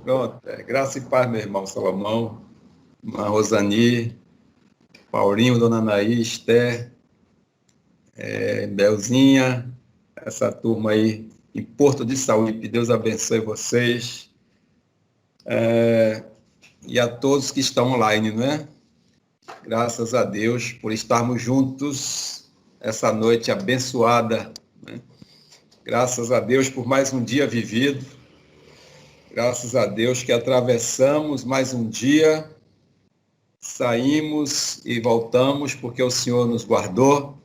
Pronto. Graça e paz, meu irmão Salomão, irmã Rosani, Paulinho, Dona Anaí, Esther, Belzinha, essa turma aí em Porto de Saúde. Deus abençoe vocês. E a todos que estão online, não é? Graças a Deus por estarmos juntos essa noite abençoada, né? Graças a Deus por mais um dia vivido. Graças a Deus que atravessamos mais um dia, saímos e voltamos porque o Senhor nos guardou.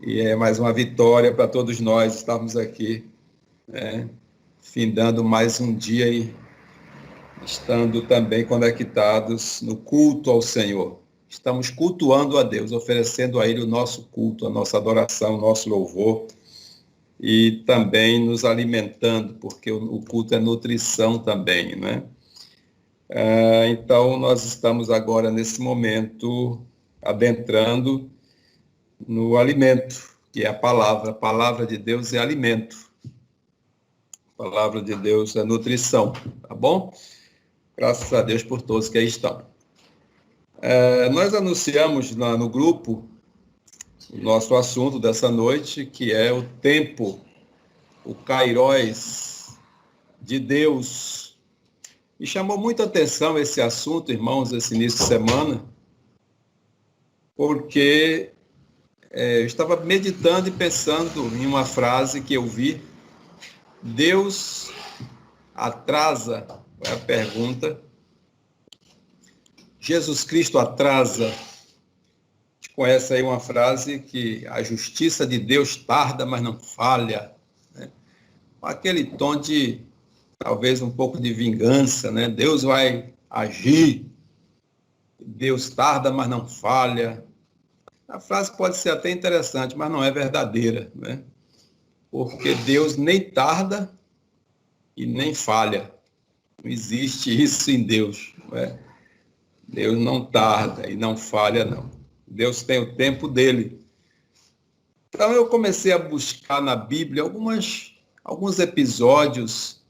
E é mais uma vitória para todos nós estarmos aqui, né? Findando mais um dia e estando também conectados no culto ao Senhor. Estamos cultuando a Deus, oferecendo a Ele o nosso culto, a nossa adoração, o nosso louvor e também nos alimentando, porque o culto é nutrição também, né? Então, nós estamos agora, nesse momento, adentrando no alimento, que é a palavra de Deus é alimento, a palavra de Deus é nutrição, tá bom? Graças a Deus por todos que aí estão. Nós anunciamos no grupo o nosso assunto dessa noite, que é o tempo, o Kairos de Deus. Me chamou muita atenção esse assunto, irmãos, esse início de semana, porque eu estava meditando e pensando em uma frase que eu vi. Deus atrasa, é a pergunta. Jesus Cristo atrasa. A gente conhece aí uma frase que a justiça de Deus tarda, mas não falha, né? Com aquele tom de, talvez, um pouco de vingança, né? Deus vai agir, Deus tarda, mas não falha. A frase pode ser até interessante, mas não é verdadeira, né? Porque Deus nem tarda e nem falha. Não existe isso em Deus, não é? Deus não tarda e não falha, não. Deus tem o tempo dele. Então eu comecei a buscar na Bíblia alguns episódios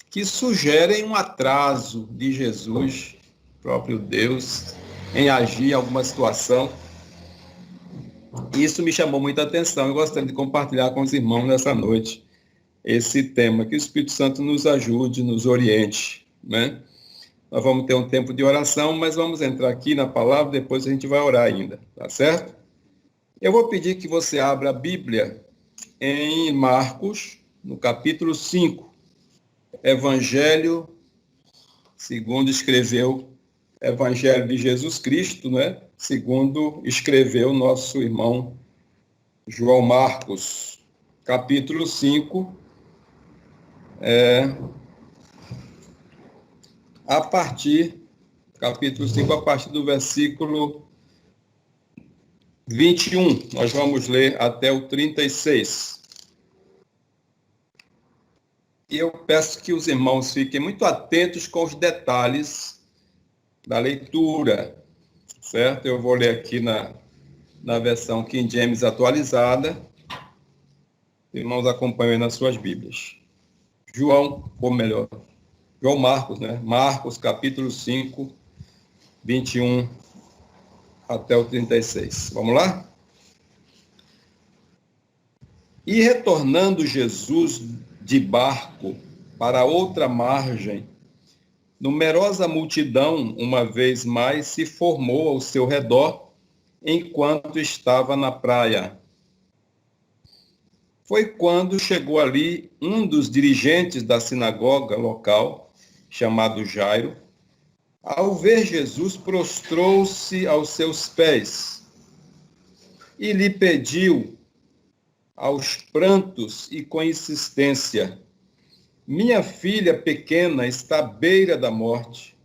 que sugerem um atraso de Jesus, próprio Deus, em agir em alguma situação. Isso me chamou muita atenção. Eu gostaria de compartilhar com os irmãos nessa noite esse tema, que o Espírito Santo nos ajude, nos oriente, né? Nós vamos ter um tempo de oração, mas vamos entrar aqui na palavra, depois a gente vai orar ainda, tá certo? Eu vou pedir que você abra a Bíblia em Marcos, no capítulo 5, Evangelho, segundo escreveu, Evangelho de Jesus Cristo, né? Segundo escreveu nosso irmão João Marcos, capítulo 5, capítulo 5, a partir do versículo 21. Nós vamos ler até o 36. E eu peço que os irmãos fiquem muito atentos com os detalhes da leitura, certo? Eu vou ler aqui na versão King James atualizada. Os irmãos acompanhem nas suas Bíblias. João Marcos, né? Marcos, capítulo 5, 21 até o 36. Vamos lá? E retornando Jesus de barco para outra margem, numerosa multidão, uma vez mais, se formou ao seu redor, enquanto estava na praia. Foi quando chegou ali um dos dirigentes da sinagoga local, chamado Jairo. Ao ver Jesus, prostrou-se aos seus pés e lhe pediu, aos prantos e com insistência: minha filha pequena está à beira da morte.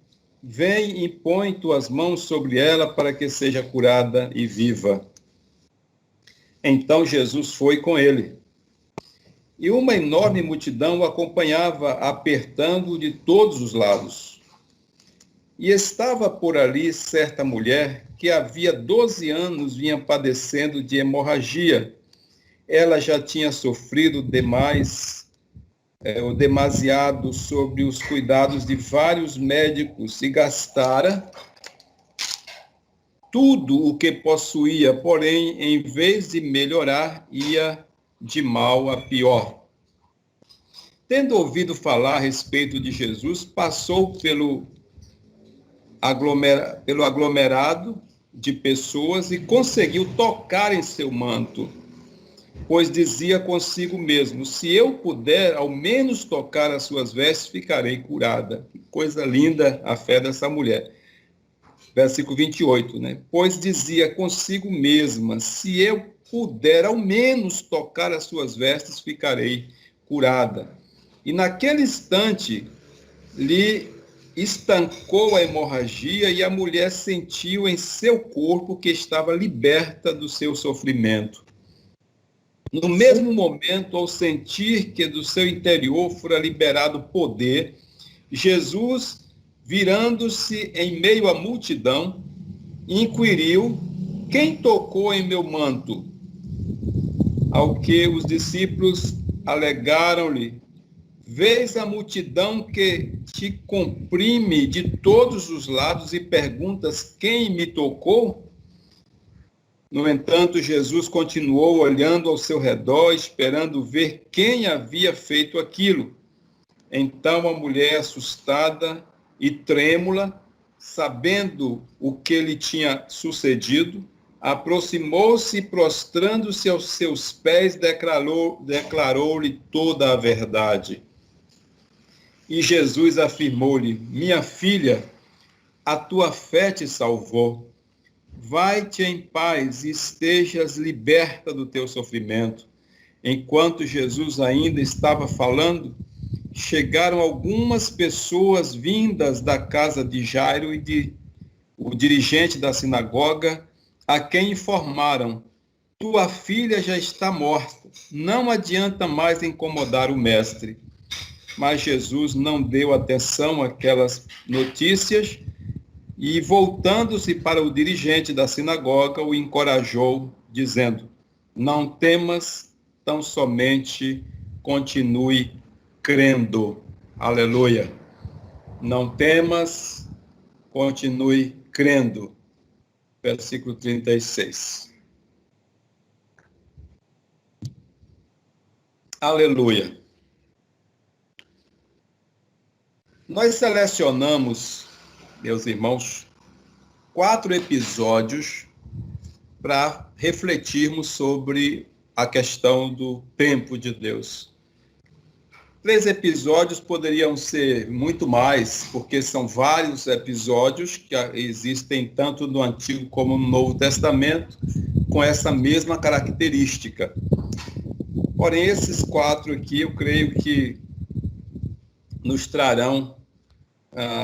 Vem e põe tuas mãos sobre ela para que seja curada e viva. Então Jesus foi com ele. E uma enorme multidão o acompanhava, apertando-o de todos os lados. E estava por ali certa mulher que havia 12 anos vinha padecendo de hemorragia. Ela já tinha sofrido demais ou demasiado sobre os cuidados de vários médicos e gastara tudo o que possuía, porém, em vez de melhorar, ia de mal a pior. Tendo ouvido falar a respeito de Jesus, passou pelo aglomerado de pessoas e conseguiu tocar em seu manto, pois dizia consigo mesmo: se eu puder ao menos tocar as suas vestes, ficarei curada. Que coisa linda a fé dessa mulher. Versículo 28, né? Pois dizia consigo mesma: se eu puder ao menos tocar as suas vestes, ficarei curada. E naquele instante lhe estancou a hemorragia e a mulher sentiu em seu corpo que estava liberta do seu sofrimento. No mesmo momento, ao sentir que do seu interior fora liberado poder, Jesus, virando-se em meio à multidão, inquiriu: quem tocou em meu manto? Ao que os discípulos alegaram-lhe: vês a multidão que te comprime de todos os lados e perguntas: quem me tocou? No entanto, Jesus continuou olhando ao seu redor, esperando ver quem havia feito aquilo. Então a mulher, assustada e trêmula, sabendo o que lhe tinha sucedido, aproximou-se e, prostrando-se aos seus pés, declarou-lhe toda a verdade. E Jesus afirmou-lhe: minha filha, a tua fé te salvou. Vai-te em paz e estejas liberta do teu sofrimento. Enquanto Jesus ainda estava falando, chegaram algumas pessoas vindas da casa de Jairo e o dirigente da sinagoga, a quem informaram: tua filha já está morta, não adianta mais incomodar o mestre. Mas Jesus não deu atenção àquelas notícias e, voltando-se para o dirigente da sinagoga, o encorajou, dizendo: não temas, tão somente continue crendo. Aleluia. Não temas, continue crendo. Versículo 36. Aleluia. Nós selecionamos, meus irmãos, 4 episódios para refletirmos sobre a questão do tempo de Deus. 3 episódios poderiam ser muito mais, porque são vários episódios que existem tanto no Antigo como no Novo Testamento, com essa mesma característica. Porém, esses 4 aqui, eu creio que nos trarão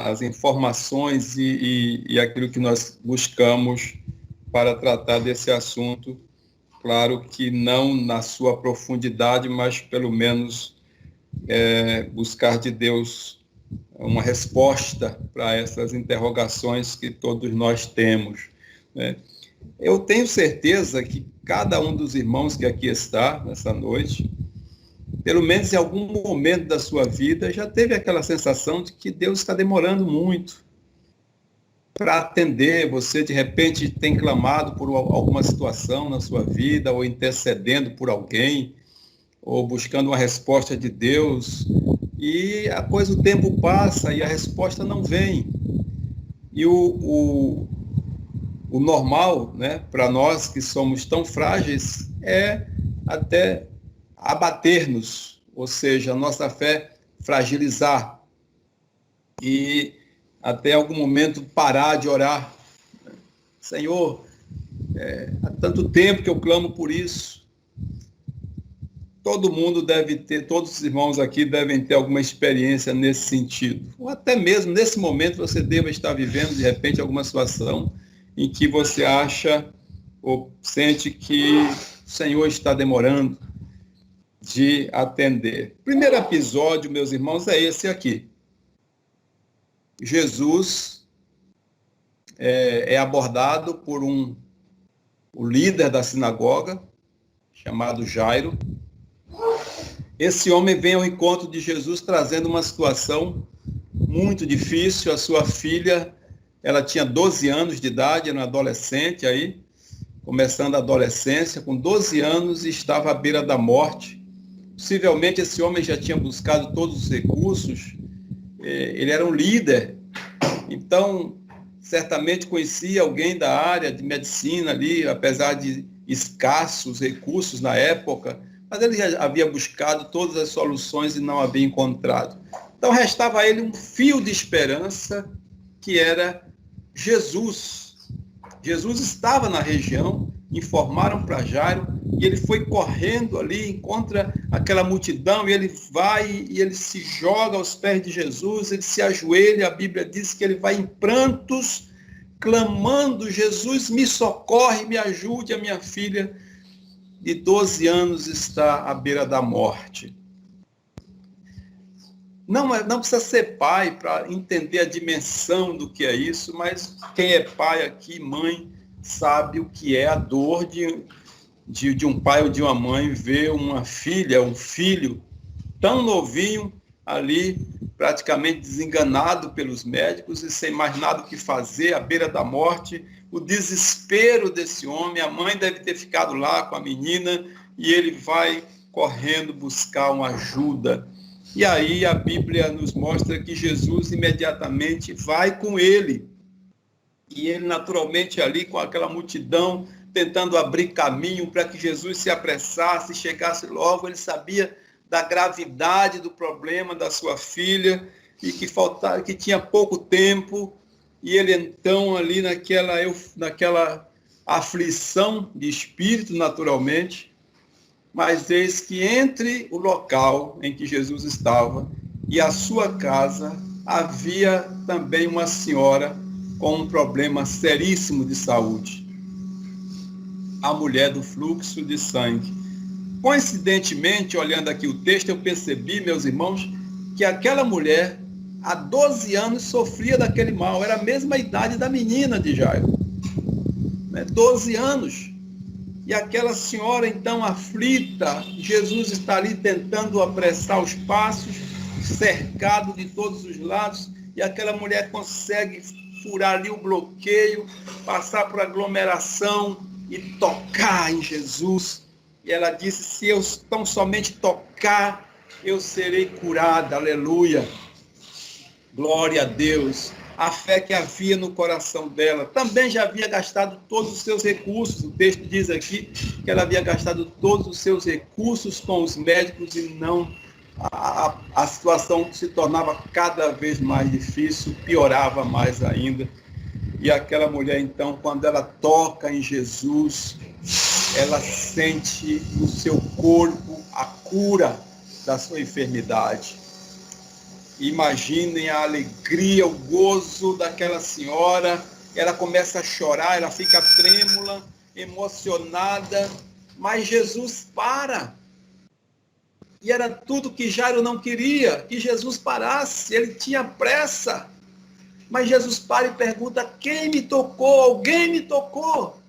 as informações e aquilo que nós buscamos para tratar desse assunto. Claro que não na sua profundidade, mas pelo menos buscar de Deus uma resposta para essas interrogações que todos nós temos, né? Eu tenho certeza que cada um dos irmãos que aqui está nessa noite, pelo menos em algum momento da sua vida, já teve aquela sensação de que Deus está demorando muito para atender. Você, de repente, tem clamado por alguma situação na sua vida, ou intercedendo por alguém, ou buscando uma resposta de Deus, e após o tempo passa e a resposta não vem. E o normal, né, para nós que somos tão frágeis, é até abater-nos, ou seja, a nossa fé fragilizar e até algum momento parar de orar. Senhor, há tanto tempo que eu clamo por isso. Todo mundo deve ter, todos os irmãos aqui devem ter alguma experiência nesse sentido. Ou até mesmo nesse momento você deva estar vivendo, de repente, alguma situação em que você acha ou sente que o Senhor está demorando de atender. Primeiro episódio, meus irmãos, é esse aqui. Jesus é abordado por o líder da sinagoga, chamado Jairo, Esse homem vem ao encontro de Jesus trazendo uma situação muito difícil. A sua filha, ela tinha 12 anos de idade, era uma adolescente aí, começando a adolescência, com 12 anos, e estava à beira da morte. Possivelmente esse homem já tinha buscado todos os recursos, ele era um líder, então certamente conhecia alguém da área de medicina ali, apesar de escassos recursos na época, mas ele já havia buscado todas as soluções e não havia encontrado. Então restava a ele um fio de esperança, que era Jesus. Jesus estava na região, informaram para Jairo, e ele foi correndo ali, encontra aquela multidão, e ele vai e ele se joga aos pés de Jesus, ele se ajoelha, a Bíblia diz que ele vai em prantos, clamando: Jesus, me socorre, me ajude, a minha filha de 12 anos está à beira da morte. Não precisa ser pai para entender a dimensão do que é isso, mas quem é pai aqui, mãe, sabe o que é a dor de um pai ou de uma mãe ver uma filha, um filho tão novinho ali, praticamente desenganado pelos médicos e sem mais nada o que fazer, à beira da morte. O desespero desse homem, a mãe deve ter ficado lá com a menina e ele vai correndo buscar uma ajuda. E aí a Bíblia nos mostra que Jesus imediatamente vai com ele. E ele naturalmente ali com aquela multidão, tentando abrir caminho para que Jesus se apressasse, chegasse logo. Ele sabia da gravidade do problema da sua filha e que tinha pouco tempo. E ele então ali naquela aflição de espírito naturalmente, mas eis que entre o local em que Jesus estava e a sua casa havia também uma senhora com um problema seríssimo de saúde, a mulher do fluxo de sangue. Coincidentemente, olhando aqui o texto, eu percebi, meus irmãos, que aquela mulher, há 12 anos, sofria daquele mal. Era a mesma idade da menina de Jairo, 12 anos. E aquela senhora, então, aflita, Jesus está ali tentando apressar os passos, cercado de todos os lados, e aquela mulher consegue furar ali o bloqueio, passar por aglomeração e tocar em Jesus. E ela disse: se eu tão somente tocar, eu serei curada. Aleluia. Glória a Deus. A fé que havia no coração dela. Também já havia gastado todos os seus recursos. O texto diz aqui que ela havia gastado todos os seus recursos com os médicos e não... A situação se tornava cada vez mais difícil, piorava mais ainda. E aquela mulher, então, quando ela toca em Jesus, ela sente no seu corpo a cura da sua enfermidade. Imaginem a alegria, o gozo daquela senhora. Ela começa a chorar, ela fica trêmula, emocionada, mas Jesus para. E era tudo que Jairo não queria, que Jesus parasse, ele tinha pressa. Mas Jesus para e pergunta: quem me tocou? Alguém me tocou?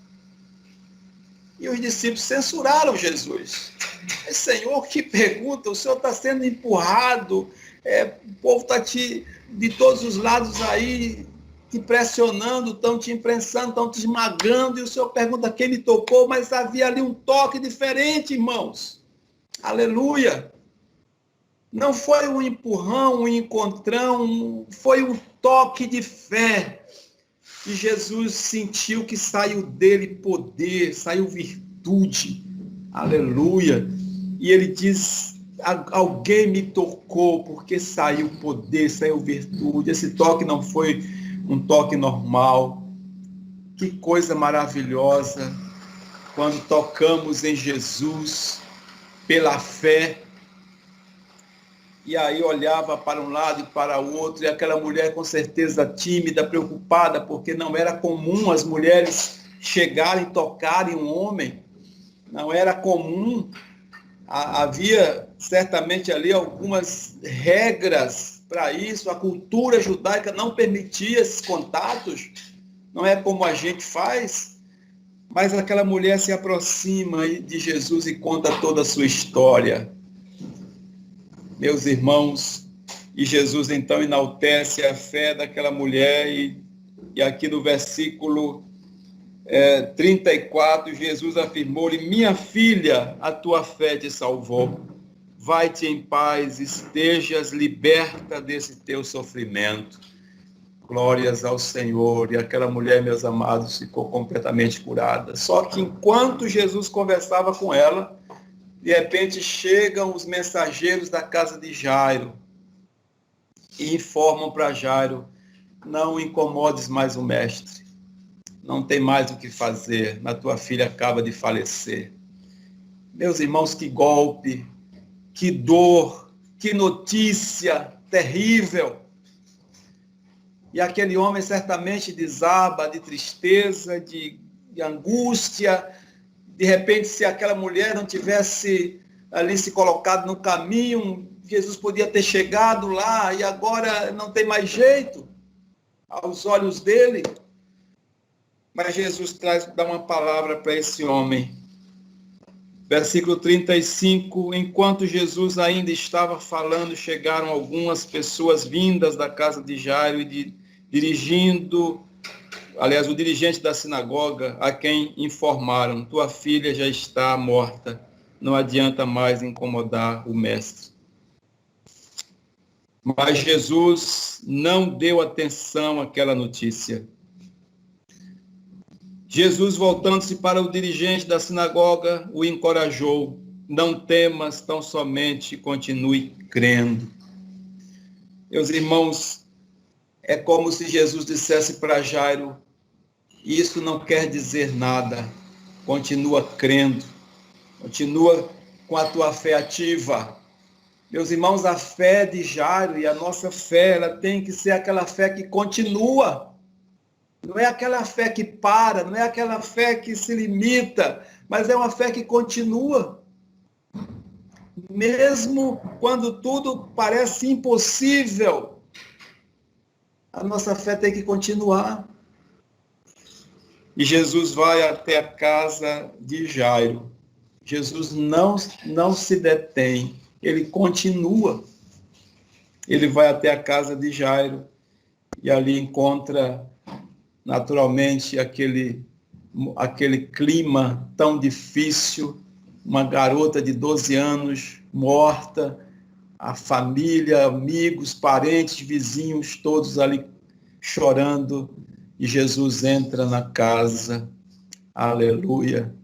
E os discípulos censuraram Jesus. Senhor, que pergunta, o Senhor está sendo empurrado, o povo está de todos os lados aí, te pressionando, estão te imprensando, estão te esmagando, e o Senhor pergunta quem me tocou, mas havia ali um toque diferente, irmãos. Aleluia! Não foi um empurrão, um encontrão, foi um toque de fé. E Jesus sentiu que saiu dele poder, saiu virtude. Aleluia! E ele diz: alguém me tocou, porque saiu poder, saiu virtude. Esse toque não foi um toque normal. Que coisa maravilhosa quando tocamos em Jesus pela fé. E aí olhava para um lado e para o outro, e aquela mulher com certeza tímida, preocupada, porque não era comum as mulheres chegarem, tocarem um homem. Não era comum. Havia certamente ali algumas regras para isso. A cultura judaica não permitia esses contatos. Não é como a gente faz. Mas aquela mulher se aproxima de Jesus e conta toda a sua história. meus irmãos, e Jesus então enaltece a fé daquela mulher, e aqui no versículo 34, Jesus afirmou-lhe: minha filha, a tua fé te salvou. Vai-te em paz, estejas liberta desse teu sofrimento. Glórias ao Senhor. E aquela mulher, meus amados, ficou completamente curada. Só que enquanto Jesus conversava com ela, de repente chegam os mensageiros da casa de Jairo e informam para Jairo: não incomodes mais o mestre, não tem mais o que fazer, a tua filha acaba de falecer. Meus irmãos, que golpe, que dor, que notícia terrível. E aquele homem certamente desaba de tristeza, de angústia. De repente, se aquela mulher não tivesse ali se colocado no caminho, Jesus podia ter chegado lá e agora não tem mais jeito aos olhos dele. Mas Jesus dá uma palavra para esse homem. Versículo 35, enquanto Jesus ainda estava falando, chegaram algumas pessoas vindas da casa de Jairo e o dirigente da sinagoga, a quem informaram: tua filha já está morta, não adianta mais incomodar o mestre. Mas Jesus não deu atenção àquela notícia. Jesus, voltando-se para o dirigente da sinagoga, o encorajou: não temas, tão somente continue crendo. Meus irmãos, é como se Jesus dissesse para Jairo: isso não quer dizer nada, continua crendo, continua com a tua fé ativa. Meus irmãos, a fé de Jairo e a nossa fé, ela tem que ser aquela fé que continua. Não é aquela fé que para, não é aquela fé que se limita, mas é uma fé que continua. Mesmo quando tudo parece impossível, a nossa fé tem que continuar. E Jesus vai até a casa de Jairo. Jesus não se detém, ele continua. Ele vai até a casa de Jairo e ali encontra naturalmente aquele clima tão difícil, uma garota de 12 anos morta, a família, amigos, parentes, vizinhos, todos ali chorando, e Jesus entra na casa, aleluia,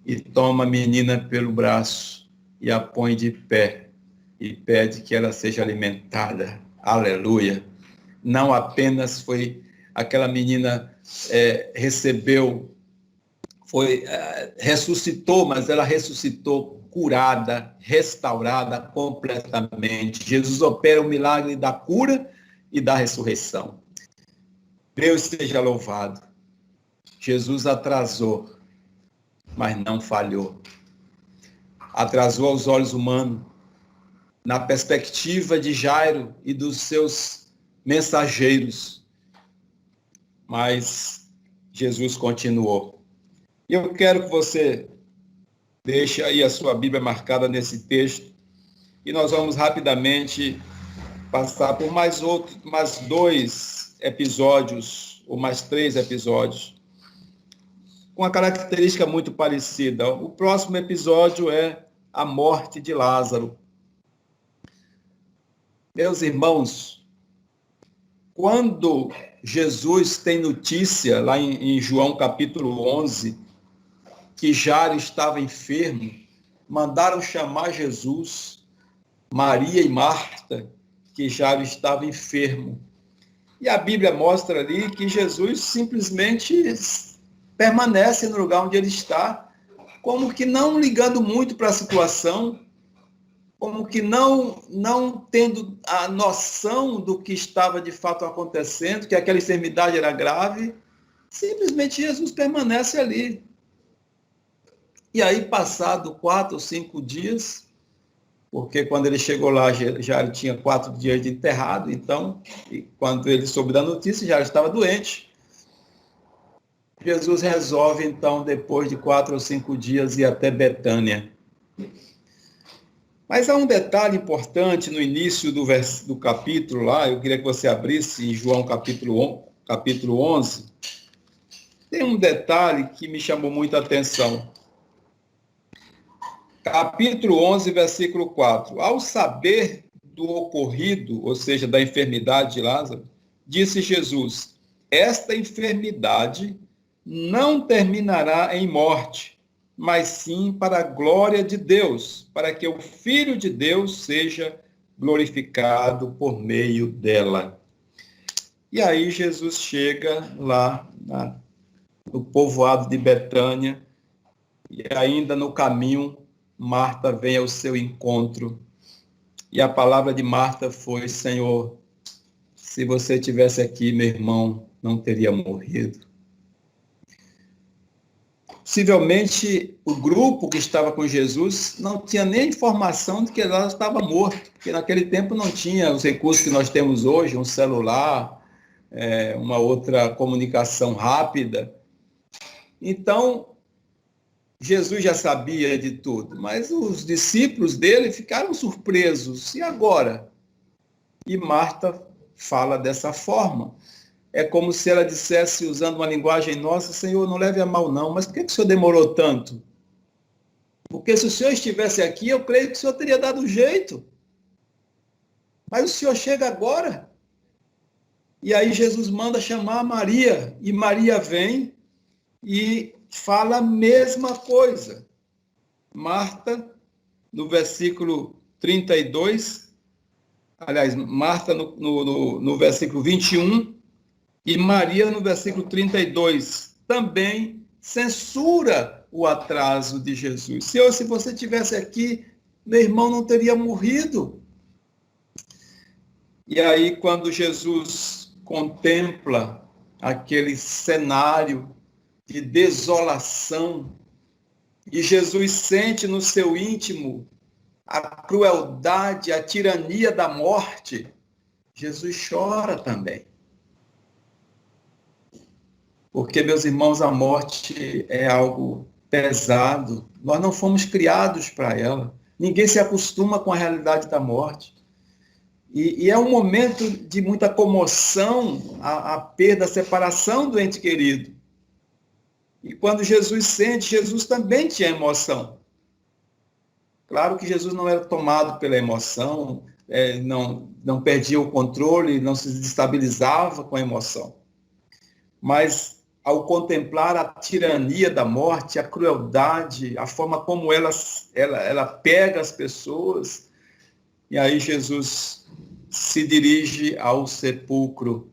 e toma a menina pelo braço e a põe de pé e pede que ela seja alimentada, aleluia. Não apenas foi aquela menina ressuscitou, mas ela ressuscitou curada, restaurada completamente. Jesus opera o milagre da cura e da ressurreição. Deus seja louvado. Jesus atrasou, mas não falhou. Atrasou aos olhos humanos, na perspectiva de Jairo e dos seus mensageiros, mas Jesus continuou. E eu quero que você deixe aí a sua Bíblia marcada nesse texto, e nós vamos rapidamente passar por mais 2 episódios, ou mais 3 episódios, com uma característica muito parecida. O próximo episódio é a morte de Lázaro. Meus irmãos, quando Jesus tem notícia, lá em João capítulo 11, que Jairo estava enfermo, mandaram chamar Jesus, Maria e Marta, que Jairo estava enfermo. E a Bíblia mostra ali que Jesus simplesmente permanece no lugar onde ele está, como que não ligando muito para a situação, como que não tendo a noção do que estava de fato acontecendo, que aquela enfermidade era grave. Simplesmente Jesus permanece ali. E aí, passado 4 ou 5 dias, porque quando ele chegou lá, já tinha 4 dias de enterrado, então, e quando ele soube da notícia, já estava doente. Jesus resolve, então, depois de 4 ou 5 dias, ir até Betânia. Mas há um detalhe importante no início do capítulo lá, eu queria que você abrisse em João capítulo 11. Tem um detalhe que me chamou muita atenção. Capítulo 11, versículo 4. Ao saber do ocorrido, ou seja, da enfermidade de Lázaro, disse Jesus: esta enfermidade não terminará em morte, mas sim para a glória de Deus, para que o Filho de Deus seja glorificado por meio dela. E aí Jesus chega lá no povoado de Betânia, e ainda no caminho, Marta vem ao seu encontro. E a palavra de Marta foi: Senhor, se você estivesse aqui, meu irmão não teria morrido. Possivelmente, o grupo que estava com Jesus não tinha nem informação de que Lázaro estava morto, porque naquele tempo não tinha os recursos que nós temos hoje, um celular, uma outra comunicação rápida. Então, Jesus já sabia de tudo, mas os discípulos dele ficaram surpresos. E agora? E Marta fala dessa forma. É como se ela dissesse, usando uma linguagem nossa: Senhor, não leve a mal não, mas por que o Senhor demorou tanto? Porque se o Senhor estivesse aqui, eu creio que o Senhor teria dado um jeito. Mas o Senhor chega agora. E aí Jesus manda chamar Maria, e Maria vem e fala a mesma coisa. Marta, no versículo 32, aliás, Marta no versículo 21, e Maria, no versículo 32, também censura o atraso de Jesus. Senhor, se você estivesse aqui, meu irmão não teria morrido. E aí, quando Jesus contempla aquele cenário de desolação, e Jesus sente no seu íntimo a crueldade, a tirania da morte, Jesus chora também. Porque, meus irmãos, a morte é algo pesado. Nós não fomos criados para ela. Ninguém se acostuma com a realidade da morte. E é um momento de muita comoção, a perda, a separação do ente querido. E quando Jesus sente, Jesus também tinha emoção. Claro que Jesus não era tomado pela emoção, não perdia o controle, não se desestabilizava com a emoção. Mas ao contemplar a tirania da morte, a crueldade, a forma como ela pega as pessoas, e aí Jesus se dirige ao sepulcro.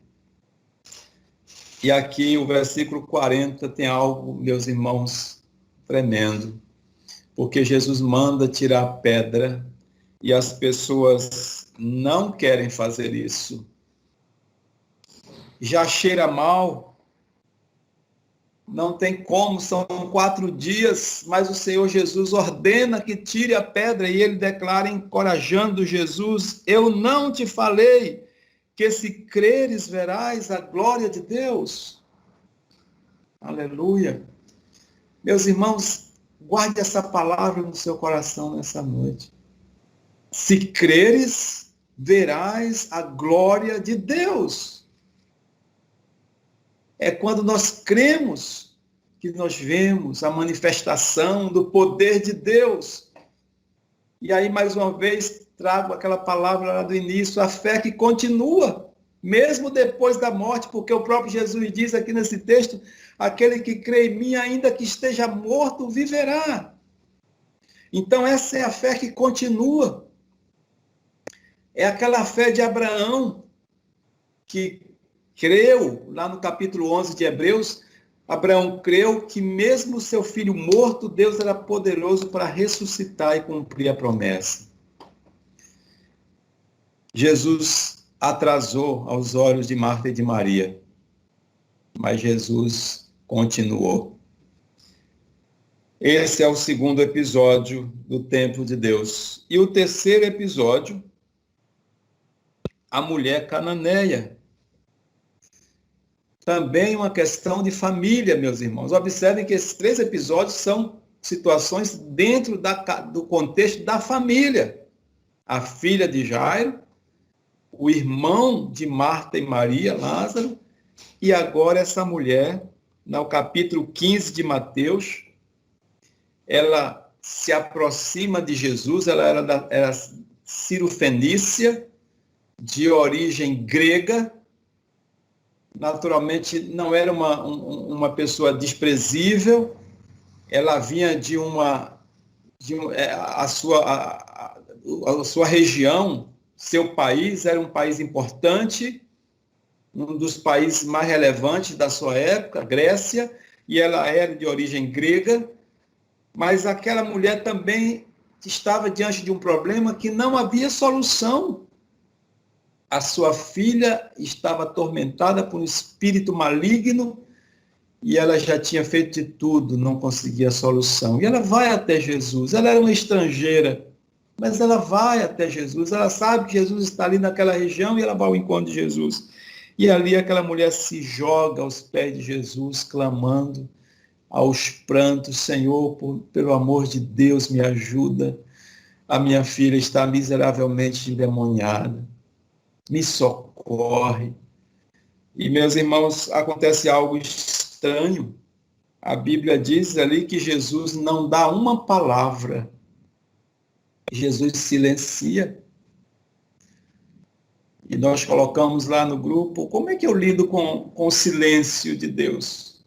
E aqui o versículo 40 tem algo, meus irmãos, tremendo, porque Jesus manda tirar a pedra e as pessoas não querem fazer isso. Já cheira mal, não tem como, são 4 dias, mas o Senhor Jesus ordena que tire a pedra e ele declara, encorajando Jesus: eu não te falei que se creres verás a glória de Deus? Aleluia. Meus irmãos, guarde essa palavra no seu coração nessa noite. Se creres, verás a glória de Deus. É quando nós cremos que nós vemos a manifestação do poder de Deus. E aí, mais uma vez, trago aquela palavra lá do início, a fé que continua, mesmo depois da morte, porque o próprio Jesus diz aqui nesse texto: aquele que crê em mim, ainda que esteja morto, viverá. Então, essa é a fé que continua. É aquela fé de Abraão, que creu, lá no capítulo 11 de Hebreus, Abraão creu que mesmo seu filho morto, Deus era poderoso para ressuscitar e cumprir a promessa. Jesus atrasou aos olhos de Marta e de Maria, mas Jesus continuou. Esse é o segundo episódio do tempo de Deus. E o terceiro episódio, a mulher cananeia. Também uma questão de família, meus irmãos. Observem que esses 3 episódios são situações dentro do contexto da família. a filha de Jairo, o irmão de Marta e Maria, Lázaro, e agora essa mulher, no capítulo 15 de Mateus, ela se aproxima de Jesus, ela era cirofenícia, de origem grega, naturalmente não era uma pessoa desprezível, ela vinha a sua região, seu país era um país importante, um dos países mais relevantes da sua época, Grécia, e ela era de origem grega, mas aquela mulher também estava diante de um problema que não havia solução. A sua filha estava atormentada por um espírito maligno e ela já tinha feito de tudo, não conseguia solução. E ela vai até Jesus. Ela era uma estrangeira, mas ela vai até Jesus. Ela sabe que Jesus está ali naquela região e ela vai ao encontro de Jesus. E ali aquela mulher se joga aos pés de Jesus, clamando aos prantos: Senhor, pelo amor de Deus, me ajuda. A minha filha está miseravelmente endemoniada. Me socorre. E, meus irmãos, acontece algo estranho. A Bíblia diz ali que Jesus não dá uma palavra. Jesus silencia. E nós colocamos lá no grupo, como é que eu lido com o silêncio de Deus?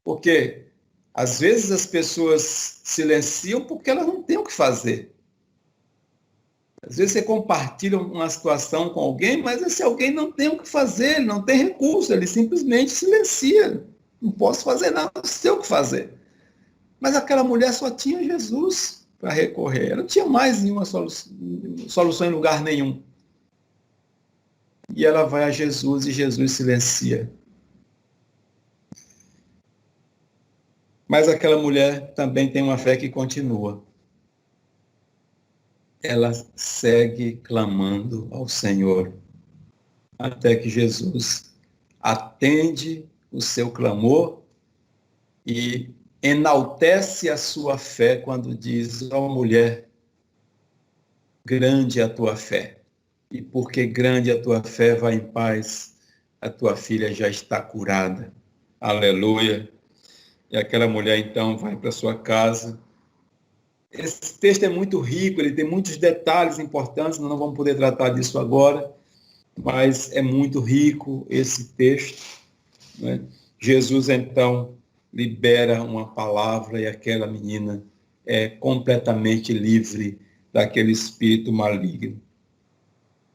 Porque, às vezes, as pessoas silenciam porque elas não têm o que fazer. Às vezes você compartilha uma situação com alguém, mas esse alguém não tem o que fazer, ele não tem recurso, ele simplesmente silencia. Não posso fazer nada, não sei o que fazer. Mas aquela mulher só tinha Jesus para recorrer. Ela não tinha mais nenhuma solução em lugar nenhum. E ela vai a Jesus e Jesus silencia. Mas aquela mulher também tem uma fé que continua. Ela segue clamando ao Senhor, até que Jesus atende o seu clamor e enaltece a sua fé quando diz: ó mulher, grande é a tua fé, e porque grande é a tua fé, vai em paz, a tua filha já está curada. Aleluia. E aquela mulher então vai para sua casa. Esse texto é muito rico, ele tem muitos detalhes importantes, nós não vamos poder tratar disso agora, mas é muito rico esse texto, né? Jesus, então, libera uma palavra e aquela menina é completamente livre daquele espírito maligno.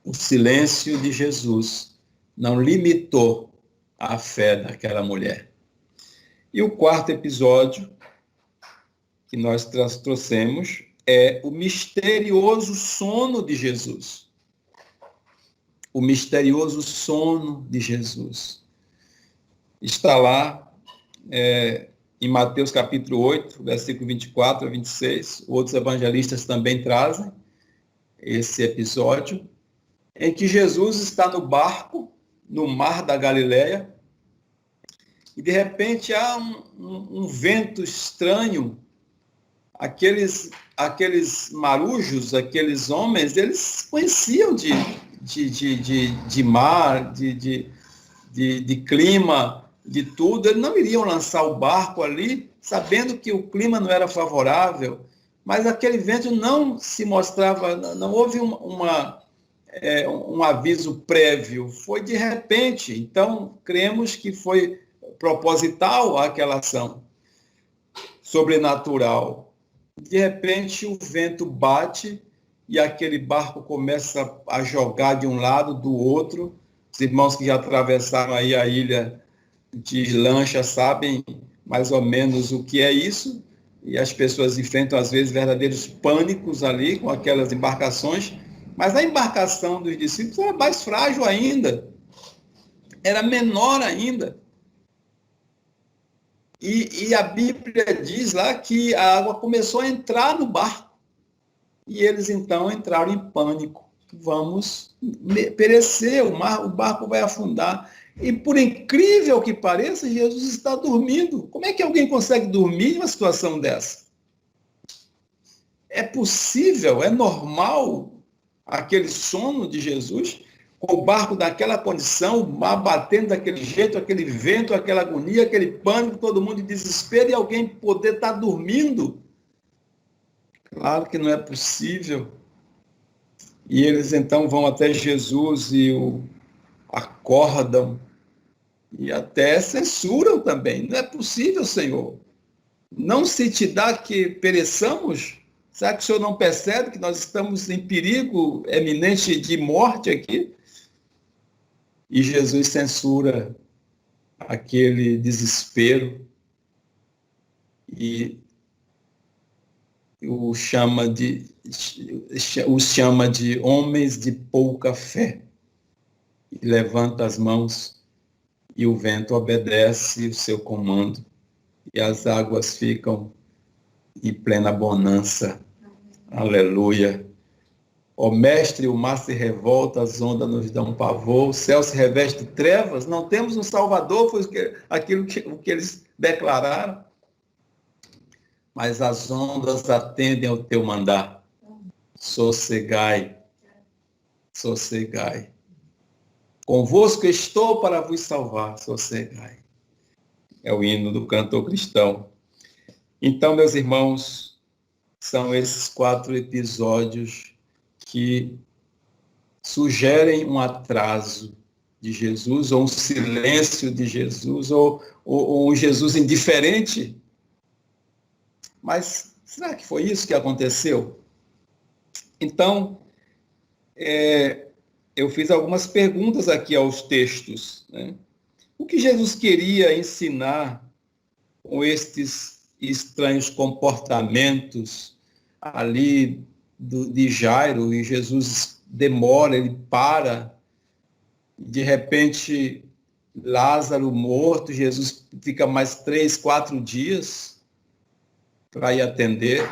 O silêncio de Jesus não limitou a fé daquela mulher. E o quarto episódio que nós trouxemos é o misterioso sono de Jesus. O misterioso sono de Jesus. Está lá em Mateus capítulo 8, versículo 24 a 26. Outros evangelistas também trazem esse episódio, em que Jesus está no barco, no mar da Galileia, e de repente há um vento estranho. Aqueles marujos, aqueles homens, eles conheciam de mar, de clima, de tudo. Eles não iriam lançar o barco ali, sabendo que o clima não era favorável, mas aquele vento não se mostrava, não houve um aviso prévio, foi de repente. Então, cremos que foi proposital aquela ação sobrenatural. De repente, o vento bate e aquele barco começa a jogar de um lado, do outro. Os irmãos que já atravessaram aí a ilha de lancha sabem mais ou menos o que é isso. E as pessoas enfrentam, às vezes, verdadeiros pânicos ali com aquelas embarcações. Mas a embarcação dos discípulos era mais frágil ainda. Era menor ainda. E a Bíblia diz lá que a água começou a entrar no barco. E eles, então, entraram em pânico. Vamos perecer, o barco vai afundar. E, por incrível que pareça, Jesus está dormindo. Como é que alguém consegue dormir em uma situação dessa? É possível, é normal aquele sono de Jesus, com o barco daquela condição, o mar batendo daquele jeito, aquele vento, aquela agonia, aquele pânico, todo mundo em desespero e alguém poder estar dormindo? Claro que não é possível. E eles então vão até Jesus e o acordam e até censuram também. Não é possível, Senhor. Não se te dá que pereçamos? Será que o Senhor não percebe que nós estamos em perigo eminente de morte aqui? E Jesus censura aquele desespero e os chama de homens de pouca fé. E levanta as mãos e o vento obedece o seu comando e as águas ficam em plena bonança. Aleluia. Ó mestre, o mar se revolta, as ondas nos dão pavor, o céu se reveste de trevas, não temos um salvador, foi aquilo que eles declararam. Mas as ondas atendem ao teu mandar. Sossegai, sossegai. Convosco estou para vos salvar, sossegai. É o hino do cantor cristão. Então, meus irmãos, são esses 4 episódios que sugerem um atraso de Jesus, ou um silêncio de Jesus, ou um Jesus indiferente. Mas será que foi isso que aconteceu? Então, eu fiz algumas perguntas aqui aos textos, né? O que Jesus queria ensinar com estes estranhos comportamentos ali de Jairo? E Jesus demora, ele para, de repente Lázaro morto, Jesus fica mais 3, 4 dias para ir atender.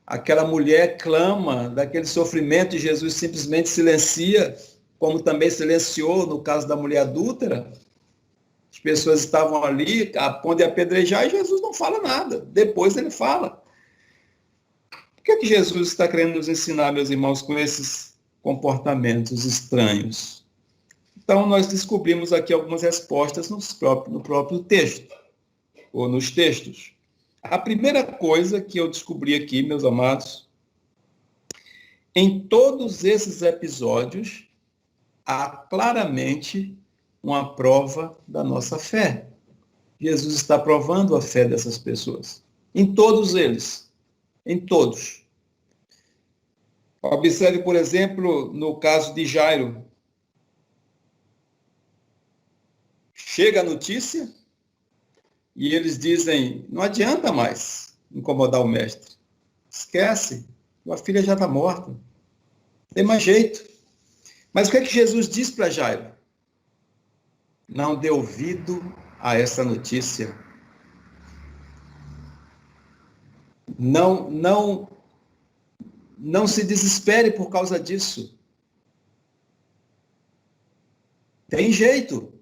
Aquela mulher clama daquele sofrimento e Jesus simplesmente silencia, como também silenciou no caso da mulher adúltera. As pessoas estavam ali a ponto de apedrejar e Jesus não fala nada. Depois ele fala. O que é que Jesus está querendo nos ensinar, meus irmãos, com esses comportamentos estranhos? Então, nós descobrimos aqui algumas respostas no próprio texto, ou nos textos. A primeira coisa que eu descobri aqui, meus amados, em todos esses episódios, há claramente uma prova da nossa fé. Jesus está provando a fé dessas pessoas. Em todos eles. Em todos. Observe, por exemplo, no caso de Jairo. Chega a notícia e eles dizem, não adianta mais incomodar o mestre. Esquece, tua filha já está morta. Tem mais jeito. Mas o que é que Jesus diz para Jairo? Não dê ouvido a essa notícia. Não se desespere por causa disso. Tem jeito.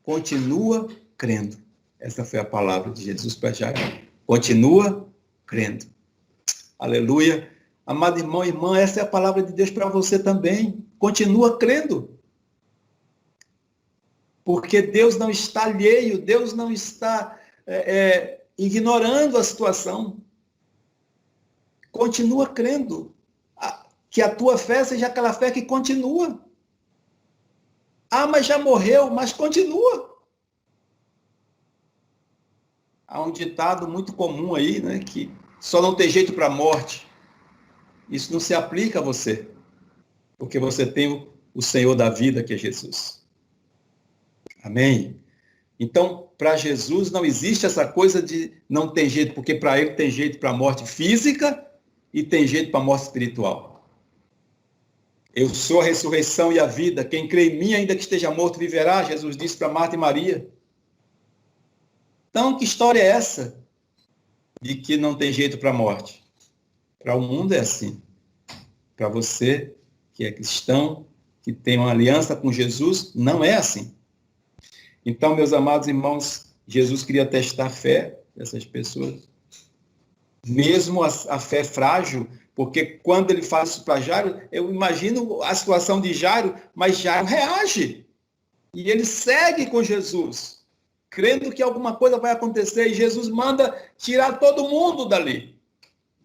Continua crendo. Essa foi a palavra de Jesus para Jairo. Continua crendo. Aleluia. Amado irmão e irmã, essa é a palavra de Deus para você também. Continua crendo. Porque Deus não está alheio, Deus não está ignorando a situação. Continua crendo. Que a tua fé seja aquela fé que continua. Ah, mas já morreu, mas continua. Há um ditado muito comum aí, né, que só não tem jeito para a morte. Isso não se aplica a você, porque você tem o Senhor da vida, que é Jesus. Amém? Então, para Jesus não existe essa coisa de não tem jeito, porque para ele tem jeito para a morte física e tem jeito para a morte espiritual. Eu sou a ressurreição e a vida. Quem crê em mim, ainda que esteja morto, viverá, Jesus disse para Marta e Maria. Então, que história é essa de que não tem jeito para a morte? Para o mundo é assim. Para você, que é cristão, que tem uma aliança com Jesus, não é assim. Então, meus amados irmãos, Jesus queria testar a fé dessas pessoas. mesmo a fé frágil, porque quando ele faz isso para Jairo, eu imagino a situação de Jairo, mas Jairo reage. E ele segue com Jesus, crendo que alguma coisa vai acontecer, e Jesus manda tirar todo mundo dali.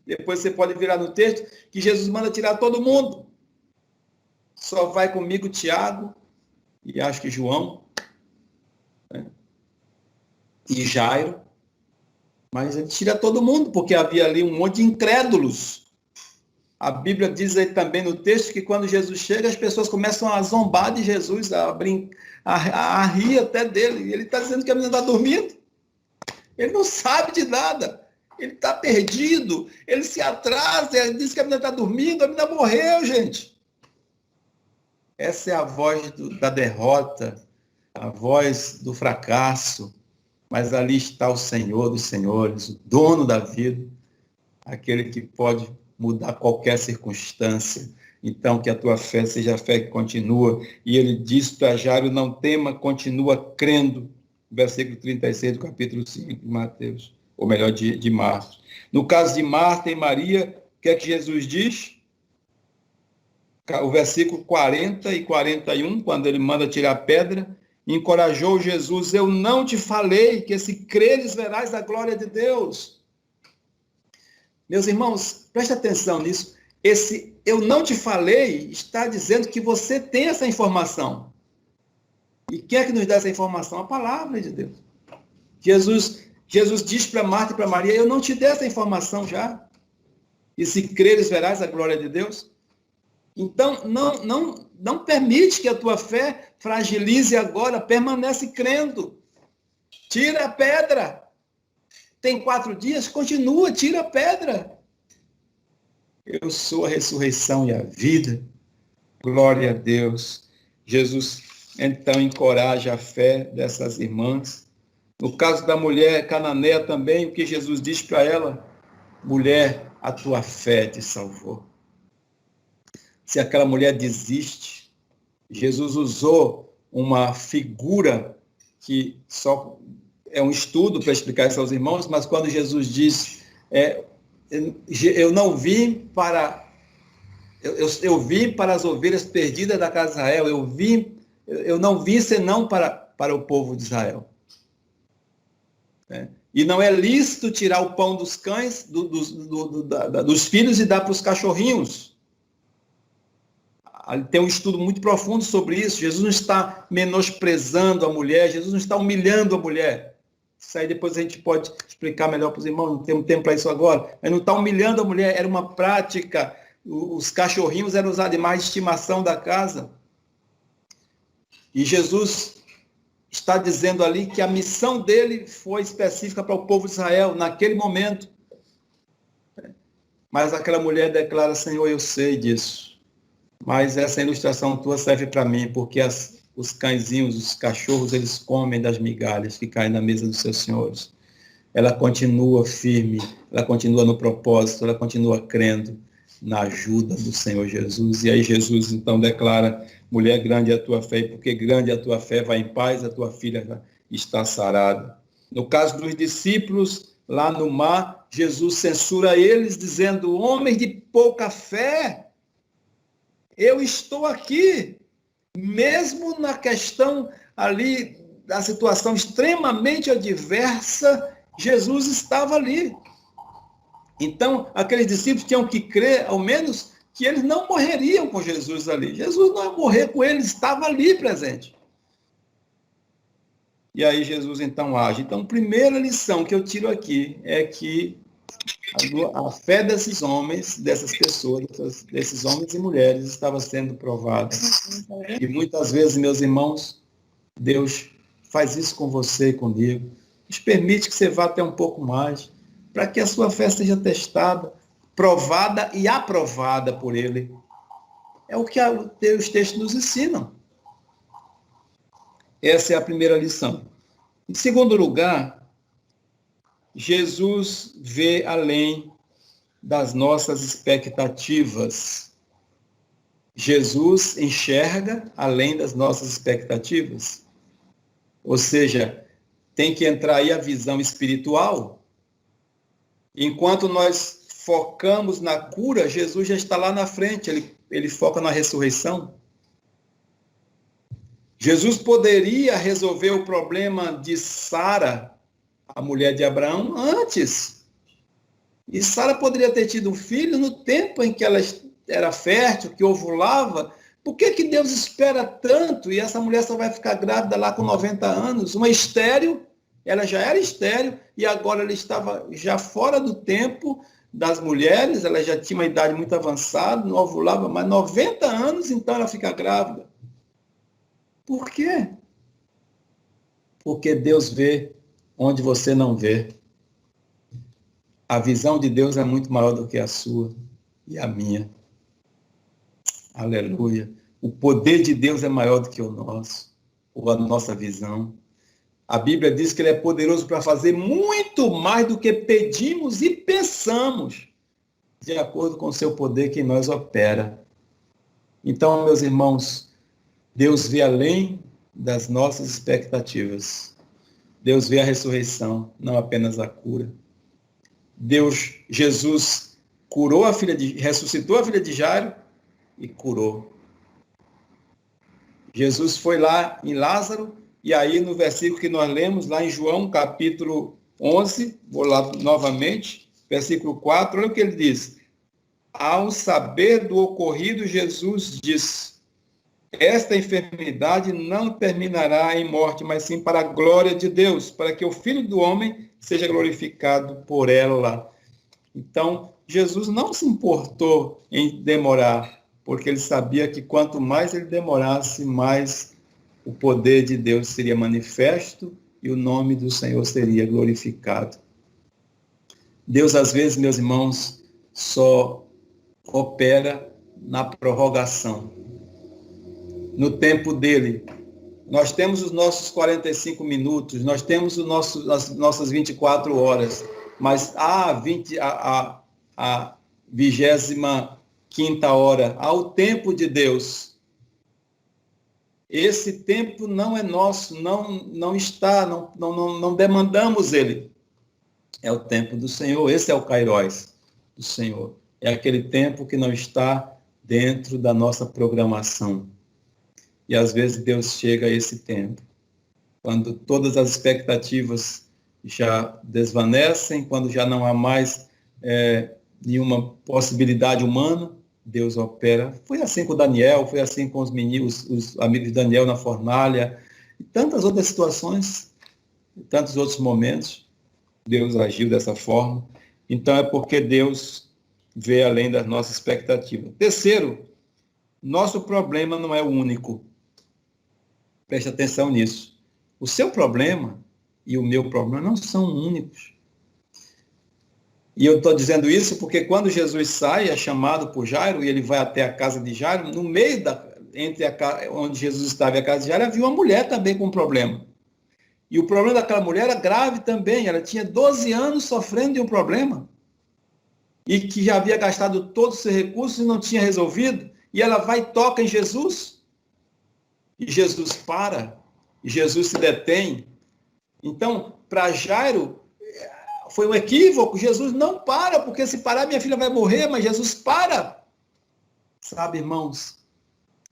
Depois você pode virar no texto que Jesus manda tirar todo mundo. Só vai comigo Tiago, e acho que João, né? E Jairo. Mas ele tira todo mundo, porque havia ali um monte de incrédulos. A Bíblia diz aí também no texto que quando Jesus chega, as pessoas começam a zombar de Jesus, a rir até dele. E ele está dizendo que a menina está dormindo. Ele não sabe de nada. Ele está perdido. Ele se atrasa, ele diz que a menina está dormindo, a menina morreu, gente. Essa é a voz da derrota, a voz do fracasso. Mas ali está o Senhor dos senhores, o dono da vida, aquele que pode mudar qualquer circunstância. Então, que a tua fé seja a fé que continua. E ele diz para Jairo, não tema, continua crendo. Versículo 36 do capítulo 5 de Mateus, ou melhor, de Marcos. No caso de Marta e Maria, o que é que Jesus diz? O versículo 40 e 41, quando ele manda tirar a pedra, encorajou Jesus, eu não te falei que se creres verás a glória de Deus. Meus irmãos, preste atenção nisso. Esse eu não te falei está dizendo que você tem essa informação. E quem é que nos dá essa informação? A palavra de Deus. Jesus diz para Marta e para Maria, eu não te dei essa informação já. E se creres verás a glória de Deus. Então, não permite que a tua fé fragilize agora, permanece crendo. Tira a pedra. Tem 4 dias, continua, tira a pedra. Eu sou a ressurreição e a vida. Glória a Deus. Jesus, então, encoraja a fé dessas irmãs. No caso da mulher cananeia também, o que Jesus diz para ela? Mulher, a tua fé te salvou. Se aquela mulher desiste, Jesus usou uma figura que só é um estudo para explicar isso aos irmãos, mas quando Jesus diz, eu não vim para... Eu vim para as ovelhas perdidas da casa de Israel, eu não vim senão para o povo de Israel. E não é lícito tirar o pão dos cães, dos filhos e dar para os cachorrinhos. Tem um estudo muito profundo sobre isso. Jesus não está menosprezando a mulher, Jesus não está humilhando a mulher. Isso aí depois a gente pode explicar melhor para os irmãos, não temos tempo para isso agora. Ele não está humilhando a mulher, era uma prática. Os cachorrinhos eram os animais de estimação da casa. E Jesus está dizendo ali que a missão dele foi específica para o povo de Israel, naquele momento. Mas aquela mulher declara, Senhor, eu sei disso. Mas essa ilustração tua serve para mim, porque os cãezinhos, os cachorros, eles comem das migalhas que caem na mesa dos seus senhores. Ela continua firme, ela continua no propósito, ela continua crendo na ajuda do Senhor Jesus. E aí Jesus então declara, mulher, grande é a tua fé, e porque grande é a tua fé, vai em paz, a tua filha está sarada. No caso dos discípulos, lá no mar, Jesus censura eles, dizendo, homens de pouca fé, eu estou aqui, mesmo na questão ali, da situação extremamente adversa, Jesus estava ali. Então, aqueles discípulos tinham que crer, ao menos, que eles não morreriam com Jesus ali. Jesus não ia morrer com eles, estava ali presente. E aí Jesus então age. Então, a primeira lição que eu tiro aqui é que a fé desses homens, dessas pessoas, desses homens e mulheres estava sendo provada. E muitas vezes, meus irmãos, Deus faz isso com você e comigo. Nos permite que você vá até um pouco mais, para que a sua fé seja testada, provada e aprovada por Ele. É o que os textos nos ensinam. Essa é a primeira lição. Em segundo lugar, Jesus vê além das nossas expectativas. Jesus enxerga além das nossas expectativas. Ou seja, tem que entrar aí a visão espiritual. Enquanto nós focamos na cura, Jesus já está lá na frente, ele foca na ressurreição. Jesus poderia resolver o problema de Sara, a mulher de Abraão, antes. E Sara poderia ter tido um filho no tempo em que ela era fértil, que ovulava. Por que Deus espera tanto e essa mulher só vai ficar grávida lá com 90 anos? Uma estéril, ela já era estéril e agora ela estava já fora do tempo das mulheres, ela já tinha uma idade muito avançada, não ovulava, mas 90 anos, então ela fica grávida. Por quê? Porque Deus vê onde você não vê. A visão de Deus é muito maior do que a sua e a minha. Aleluia. O poder de Deus é maior do que o nosso, ou a nossa visão. A Bíblia diz que Ele é poderoso para fazer muito mais do que pedimos e pensamos, de acordo com o seu poder que em nós opera. Então, meus irmãos, Deus vê além das nossas expectativas. Deus vê a ressurreição, não apenas a cura. Jesus ressuscitou a filha de Jairo e curou. Jesus foi lá em Lázaro, e aí no versículo que nós lemos, lá em João, capítulo 11, vou lá novamente, versículo 4, olha o que ele diz. Ao saber do ocorrido, Jesus disse, esta enfermidade não terminará em morte, mas sim para a glória de Deus, para que o Filho do Homem seja glorificado por ela. Então, Jesus não se importou em demorar, porque ele sabia que quanto mais ele demorasse, mais o poder de Deus seria manifesto e o nome do Senhor seria glorificado. Deus, às vezes, meus irmãos, só opera na prorrogação. No tempo dele, nós temos os nossos 45 minutos, nós temos as nossas 24 horas, mas a 25ª hora, ao tempo de Deus. Esse tempo não é nosso, não demandamos ele. É o tempo do Senhor, esse é o Kairos do Senhor. É aquele tempo que não está dentro da nossa programação. E às vezes Deus chega a esse tempo, quando todas as expectativas já desvanecem, quando já não há mais nenhuma possibilidade humana, Deus opera. Foi assim com Daniel, foi assim com os meninos, os amigos de Daniel na fornalha, e tantas outras situações, e tantos outros momentos, Deus agiu dessa forma. Então é porque Deus vê além das nossas expectativas. Terceiro, nosso problema não é o único. Preste atenção nisso. O seu problema e o meu problema não são únicos. E eu estou dizendo isso porque quando Jesus sai, é chamado por Jairo, e ele vai até a casa de Jairo, no meio onde Jesus estava e a casa de Jairo, havia uma mulher também com um problema. E o problema daquela mulher era grave também. Ela tinha 12 anos sofrendo de um problema. E que já havia gastado todos os seus recursos e não tinha resolvido. E ela vai e toca em Jesus. E Jesus para. E Jesus se detém. Então, para Jairo, foi um equívoco. Jesus não para, porque se parar, minha filha vai morrer, mas Jesus para. Sabe, irmãos,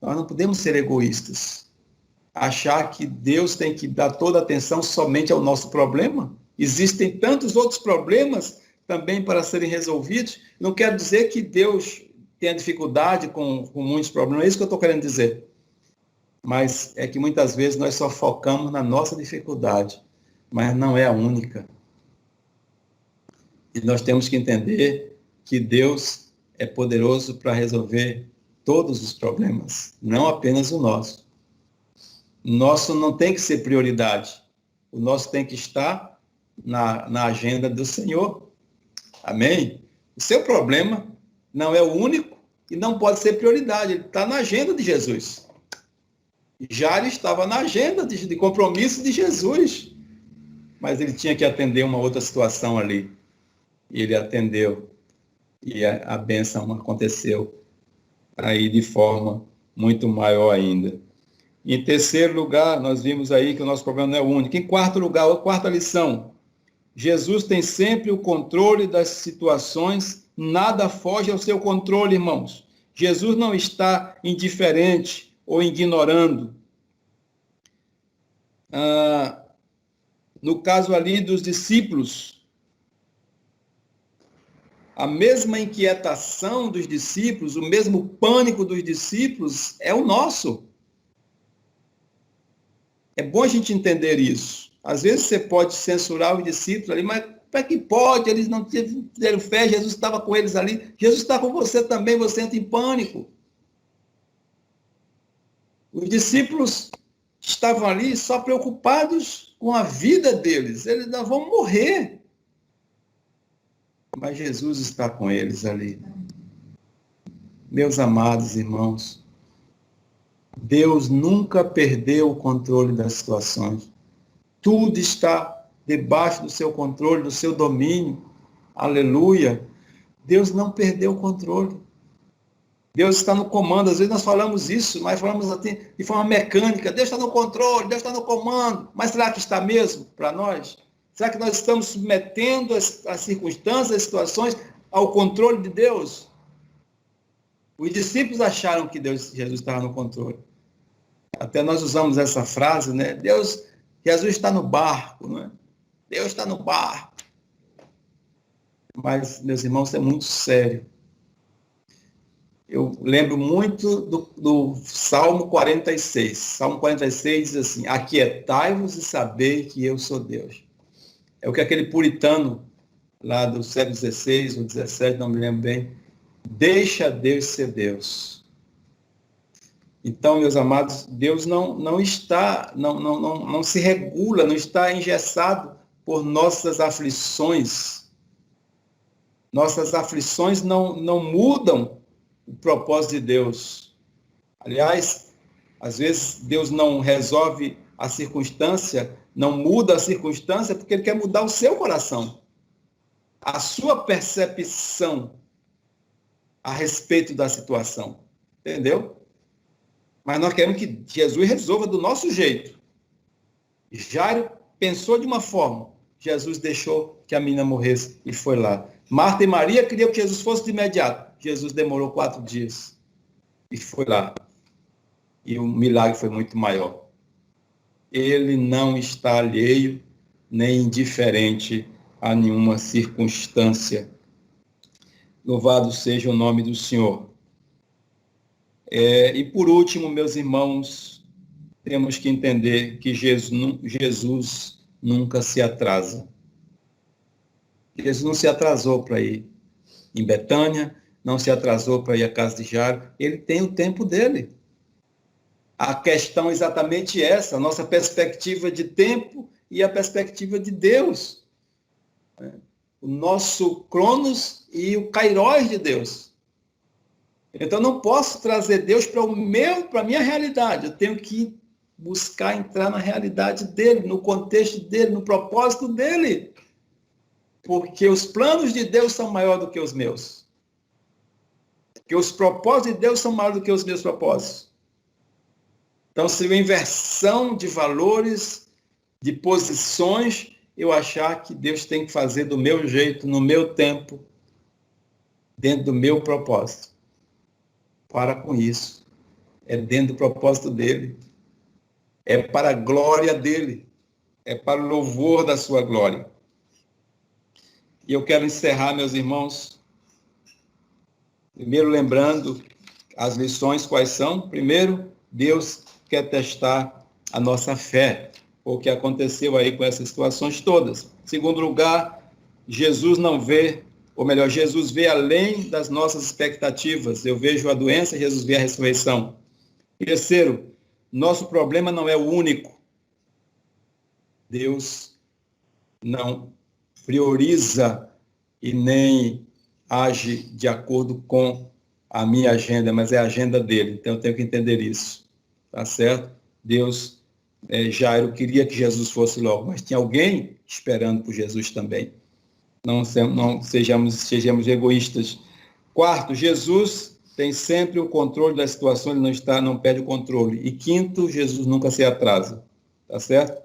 nós não podemos ser egoístas. Achar que Deus tem que dar toda a atenção somente ao nosso problema. Existem tantos outros problemas também para serem resolvidos. Não quero dizer que Deus tenha dificuldade com muitos problemas, é isso que eu estou querendo dizer. Mas é que muitas vezes nós só focamos na nossa dificuldade, mas não é a única. E nós temos que entender que Deus é poderoso para resolver todos os problemas, não apenas o nosso. O nosso não tem que ser prioridade. O nosso tem que estar na agenda do Senhor. Amém? O seu problema não é o único e não pode ser prioridade. Ele está na agenda de Jesus. Jairo estava na agenda de compromisso de Jesus. Mas ele tinha que atender uma outra situação ali. E ele atendeu. E a bênção aconteceu aí de forma muito maior ainda. Em terceiro lugar, nós vimos aí que o nosso problema não é o único. Em quarto lugar, a quarta lição. Jesus tem sempre o controle das situações, nada foge ao seu controle, irmãos. Jesus não está indiferente ou ignorando. No caso ali dos discípulos, a mesma inquietação dos discípulos, o mesmo pânico dos discípulos é o nosso. É bom a gente entender isso. Às vezes você pode censurar os discípulos ali, mas como é que pode? Eles não tiveram fé, Jesus estava com eles ali. Jesus está com você também, você entra em pânico. Os discípulos estavam ali só preocupados com a vida deles. Eles não vão morrer. Mas Jesus está com eles ali. Meus amados irmãos, Deus nunca perdeu o controle das situações. Tudo está debaixo do seu controle, do seu domínio. Aleluia. Deus não perdeu o controle. Deus está no comando. Às vezes nós falamos isso, mas falamos assim, de forma mecânica. Deus está no controle, Deus está no comando. Mas será que está mesmo para nós? Será que nós estamos submetendo as circunstâncias, as situações ao controle de Deus? Os discípulos acharam que Jesus estava no controle. Até nós usamos essa frase, né? Jesus está no barco, não é? Deus está no barco. Mas, meus irmãos, é muito sério. Eu lembro muito do Salmo 46. Salmo 46 diz assim: aquietai-vos e sabei que eu sou Deus. É o que aquele puritano lá do século XVI ou XVII, não me lembro bem, deixa Deus ser Deus. Então, meus amados, Deus não está, não se regula, não está engessado por nossas aflições. Nossas aflições não mudam o propósito de Deus. Aliás, às vezes Deus não resolve a circunstância, não muda a circunstância, porque Ele quer mudar o seu coração. A sua percepção a respeito da situação. Entendeu? Mas nós queremos que Jesus resolva do nosso jeito. Jairo pensou de uma forma. Jesus deixou que a menina morresse e foi lá. Marta e Maria queriam que Jesus fosse de imediato. Jesus demorou 4 dias e foi lá. E o milagre foi muito maior. Ele não está alheio nem indiferente a nenhuma circunstância. Louvado seja o nome do Senhor. E por último, meus irmãos, temos que entender que Jesus nunca se atrasa. Jesus não se atrasou para ir em Betânia, não se atrasou para ir à casa de Jairo. Ele tem o tempo dele. A questão é exatamente essa, a nossa perspectiva de tempo e a perspectiva de Deus. O nosso cronos e o kairos de Deus. Então, eu não posso trazer Deus para a minha realidade. Eu tenho que buscar entrar na realidade dele, no contexto dele, no propósito dele. Porque os planos de Deus são maiores do que os meus. Porque os propósitos de Deus são maiores do que os meus propósitos. Então, seria uma inversão de valores, de posições, eu achar que Deus tem que fazer do meu jeito, no meu tempo, dentro do meu propósito. Para com isso. É dentro do propósito dele. É para a glória dele. É para o louvor da sua glória. E eu quero encerrar, meus irmãos, primeiro lembrando as lições quais são. Primeiro, Deus quer testar a nossa fé, o que aconteceu aí com essas situações todas. Segundo lugar, Jesus não vê, ou melhor, Jesus vê além das nossas expectativas. Eu vejo a doença, Jesus vê a ressurreição. Terceiro, nosso problema não é o único. Deus não prioriza e nem age de acordo com a minha agenda, mas é a agenda dele. Então eu tenho que entender isso. Tá certo? Deus, Jairo queria que Jesus fosse logo, mas tinha alguém esperando por Jesus também. Não sejamos egoístas. Quarto, Jesus tem sempre o controle da situação, ele não perde o controle. E quinto, Jesus nunca se atrasa. Tá certo?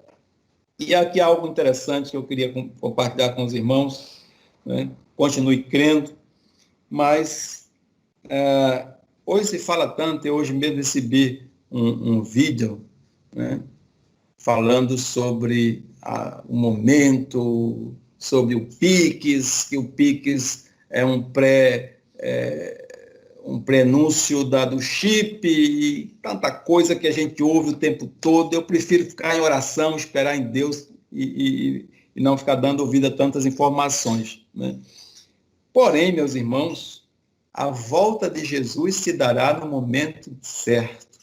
E aqui há algo interessante que eu queria compartilhar com os irmãos, né? Continue crendo, mas hoje se fala tanto, eu hoje mesmo recebi um vídeo, né, falando sobre o momento, sobre o Pix, que o Pix é um prenúncio do chip e tanta coisa que a gente ouve o tempo todo. Eu prefiro ficar em oração, esperar em Deus e não ficar dando ouvido a tantas informações, né? Porém, meus irmãos, a volta de Jesus se dará no momento certo.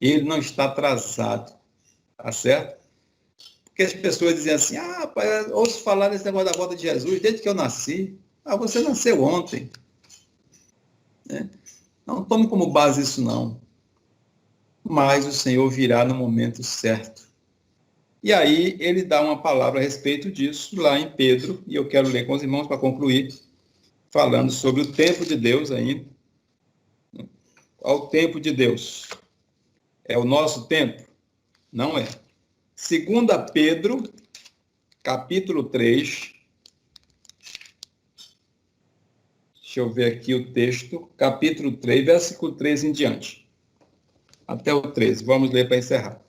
Ele não está atrasado, tá certo? Porque as pessoas dizem assim, rapaz, ouço falar desse negócio da volta de Jesus desde que eu nasci. Você nasceu ontem, né? Não tome como base isso, não. Mas o Senhor virá no momento certo. E aí ele dá uma palavra a respeito disso lá em Pedro, e eu quero ler com os irmãos para concluir, falando sobre o tempo de Deus ainda. Ao tempo de Deus. É o nosso tempo? Não é. 2 Pedro, capítulo 3. Deixa eu ver aqui o texto. Capítulo 3, versículo 3 em diante. Até o 13. Vamos ler para encerrar.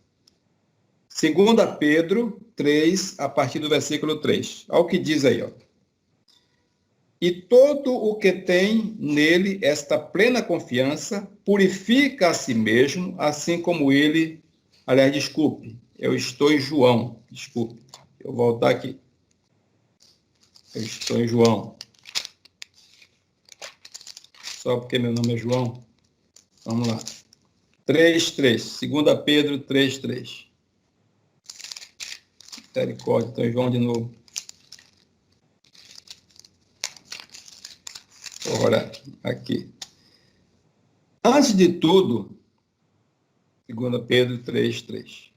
2 Pedro 3, a partir do versículo 3. Olha o que diz aí, ó. E todo o que tem nele esta plena confiança purifica a si mesmo, assim como ele... Aliás, desculpe, eu estou em João. Desculpe, eu vou voltar aqui. Eu estou em João. Só porque meu nome é João. Vamos lá. 3:3. 2 Pedro 3:3. Misericórdia, estou em João de novo. Ora, aqui. Antes de tudo, 2 Pedro 3:3.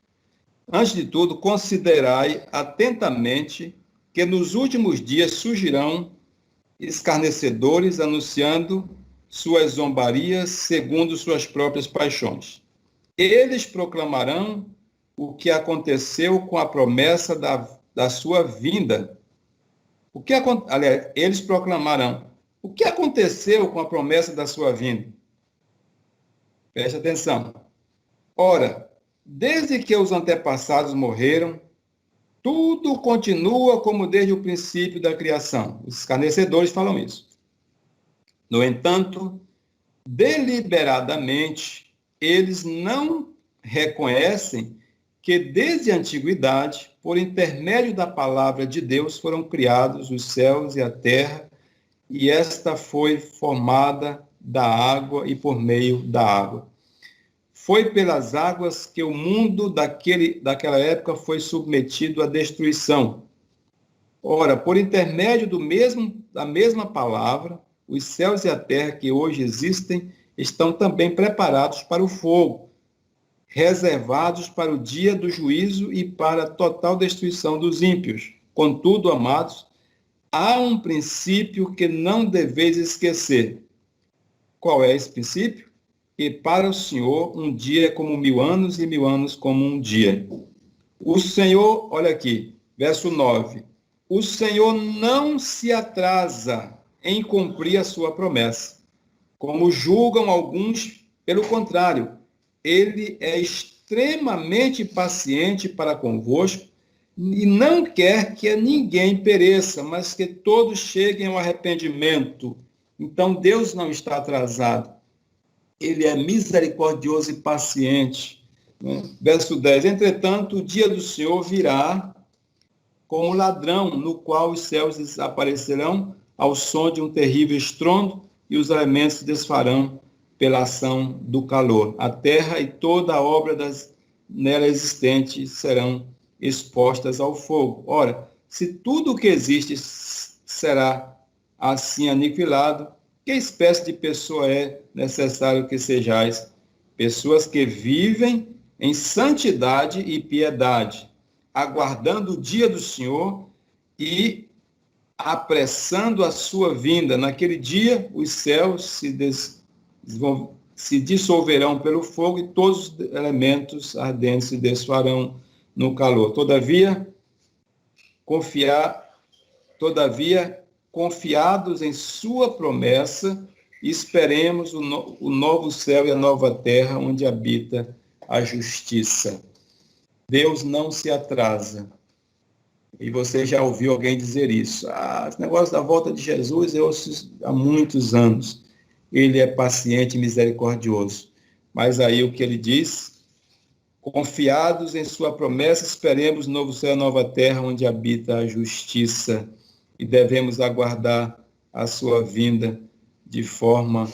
Antes de tudo, considerai atentamente que nos últimos dias surgirão escarnecedores anunciando suas zombarias segundo suas próprias paixões. Eles proclamarão o que aconteceu com a promessa da sua vinda. Aliás, eles proclamarão o que aconteceu com a promessa da sua vinda. Preste atenção. Ora, desde que os antepassados morreram, tudo continua como desde o princípio da criação. Os escarnecedores falam isso. No entanto, deliberadamente, eles não reconhecem que desde a antiguidade, por intermédio da palavra de Deus, foram criados os céus e a terra, e esta foi formada da água e por meio da água. Foi pelas águas que o mundo daquela época foi submetido à destruição. Ora, por intermédio da mesma palavra, os céus e a terra que hoje existem estão também preparados para o fogo, reservados para o dia do juízo e para a total destruição dos ímpios. Contudo, amados, há um princípio que não deveis esquecer. Qual é esse princípio? Que para o Senhor um dia é como 1000 anos e 1000 anos como um dia. O Senhor, olha aqui, verso 9. O Senhor não se atrasa em cumprir a sua promessa, como julgam alguns. Pelo contrário, ele é extremamente paciente para convosco e não quer que ninguém pereça, mas que todos cheguem ao arrependimento. Então, Deus não está atrasado. Ele é misericordioso e paciente. Verso 10. Entretanto, o dia do Senhor virá como ladrão, no qual os céus desaparecerão ao som de um terrível estrondo e os elementos se desfarão pela ação do calor. A terra e toda a obra nela existente serão expostas ao fogo. Ora, se tudo o que existe será assim aniquilado, que espécie de pessoa é necessário que sejais? Pessoas que vivem em santidade e piedade, aguardando o dia do Senhor e apressando a sua vinda. Naquele dia, os céus se dissolverão pelo fogo e todos os elementos ardentes se desfarão no calor. Todavia, confiados em sua promessa, esperemos o novo céu e a nova terra onde habita a justiça. Deus não se atrasa. E você já ouviu alguém dizer isso. Esse negócio da volta de Jesus eu ouço há muitos anos. Ele é paciente e misericordioso. Mas aí o que ele diz? Confiados em sua promessa, esperemos o novo céu e a nova terra onde habita a justiça. E devemos aguardar a sua vinda de forma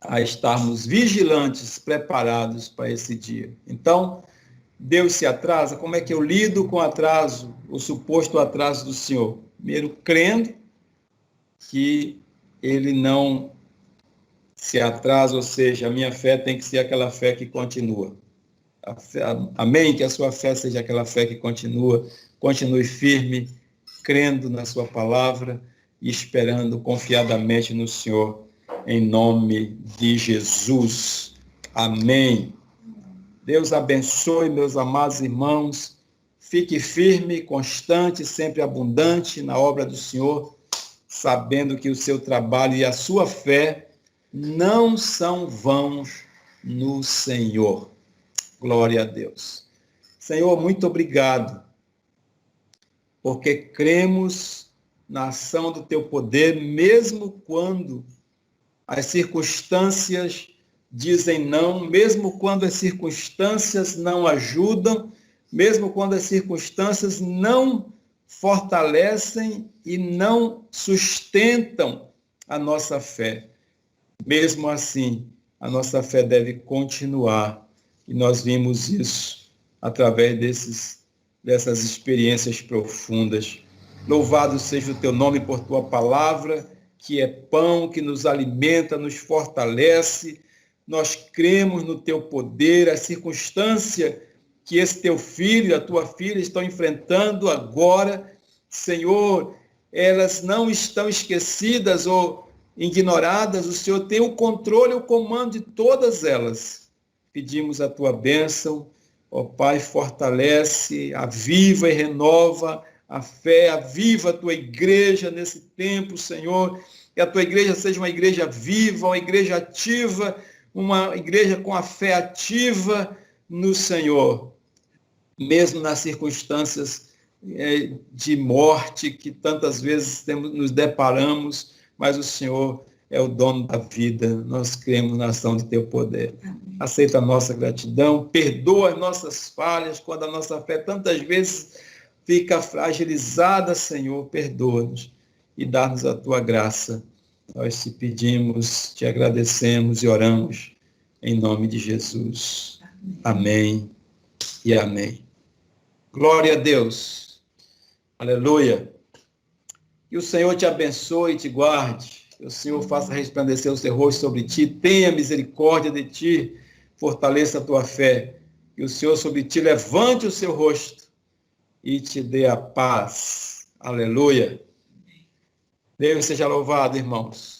a estarmos vigilantes, preparados para esse dia. Então, Deus se atrasa? Como é que eu lido com o atraso, o suposto atraso do Senhor? Primeiro, crendo que ele não se atrasa, ou seja, a minha fé tem que ser aquela fé que continua. Amém? Que a sua fé seja aquela fé que continue firme, crendo na sua palavra e esperando confiadamente no Senhor, em nome de Jesus. Amém. Deus abençoe, meus amados irmãos. Fique firme, constante, sempre abundante na obra do Senhor, sabendo que o seu trabalho e a sua fé não são vãos no Senhor. Glória a Deus. Senhor, muito obrigado, porque cremos na ação do teu poder, mesmo quando as circunstâncias dizem não, mesmo quando as circunstâncias não ajudam, mesmo quando as circunstâncias não fortalecem e não sustentam a nossa fé. Mesmo assim, a nossa fé deve continuar. E nós vimos isso através dessas experiências profundas. Louvado seja o teu nome por tua palavra, que é pão, que nos alimenta, nos fortalece. Nós cremos no teu poder, a circunstância que esse teu filho e a tua filha estão enfrentando agora, Senhor, elas não estão esquecidas ou ignoradas, o Senhor tem o controle, o comando de todas elas. Pedimos a tua bênção, ó Pai, fortalece, aviva e renova a fé, aviva a tua igreja nesse tempo, Senhor, que a tua igreja seja uma igreja viva, uma igreja ativa, uma igreja com a fé ativa no Senhor, mesmo nas circunstâncias de morte que tantas vezes nos deparamos, mas o Senhor é o dono da vida, nós cremos na ação de teu poder. Aceita a nossa gratidão, perdoa as nossas falhas, quando a nossa fé tantas vezes fica fragilizada, Senhor, perdoa-nos e dá-nos a tua graça. Nós te pedimos, te agradecemos e oramos em nome de Jesus. Amém e amém. Glória a Deus. Aleluia. Que o Senhor te abençoe e te guarde. Que o Senhor faça resplandecer o seu rosto sobre ti, tenha misericórdia de ti, fortaleça a tua fé. Que o Senhor sobre ti levante o seu rosto e te dê a paz. Aleluia. Deus seja louvado, irmãos.